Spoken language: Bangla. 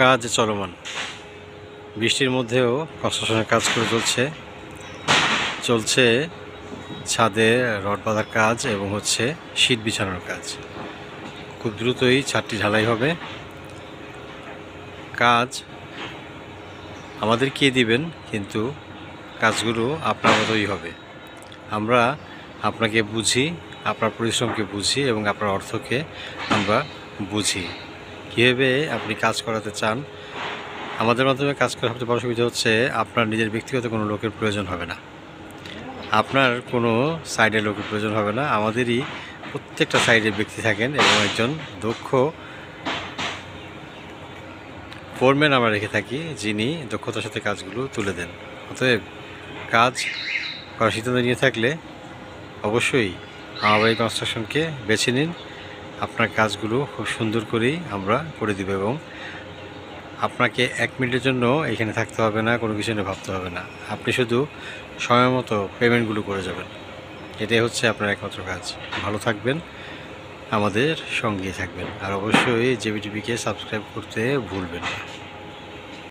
কাজ চলমান। বৃষ্টির মধ্যেও কনস্ট্রাকশনের কাজ করে চলছে ছাদে রড বাঁধার কাজ এবং শীট বিছানোর কাজ। খুব দ্রুতই ছাদটি ঢালাই হবে। কাজ আমাদেরকে দিবেন, কিন্তু কাজগুলো আপনার মতোই হবে। আমরা আপনাকে বুঝি, আপনার পরিশ্রমকে বুঝি এবং আপনার অর্থকে আমরা বুঝি। কীভাবে আপনি কাজ করাতে চান, আমাদের মাধ্যমে কাজ করার সবচেয়ে বড় সুবিধা হচ্ছে আপনার নিজের ব্যক্তিগত কোনো লোকের প্রয়োজন হবে না, আপনার কোনো সাইডের লোকের প্রয়োজন হবে না। আমাদেরই প্রত্যেকটা সাইডে ব্যক্তি থাকেন এবং একজন দক্ষ ফোরম্যান আমরা রেখে থাকি, যিনি দক্ষতার সাথে কাজগুলো তুলে দেন। অতএব কাজ করার সিদ্ধান্ত নিয়ে থাকলে অবশ্যই আমাবাড়ি কনস্ট্রাকশনকে বেছে নিন। আপনার কাজগুলো খুব সুন্দর করেই আমরা করে দেব এবং আপনাকে 1 মিনিটের জন্য এখানে থাকতে হবে না, কোনো কিছু নিয়ে ভাবতে হবে না। আপনি শুধু সময় মতো পেমেন্টগুলো করে যাবেন। এটাই হচ্ছে আপনার একমাত্র কাজ। ভালো থাকবেন, আমাদের সঙ্গেই থাকবেন, আর অবশ্যই জেবিটিভিকে সাবস্ক্রাইব করতে ভুলবেন না।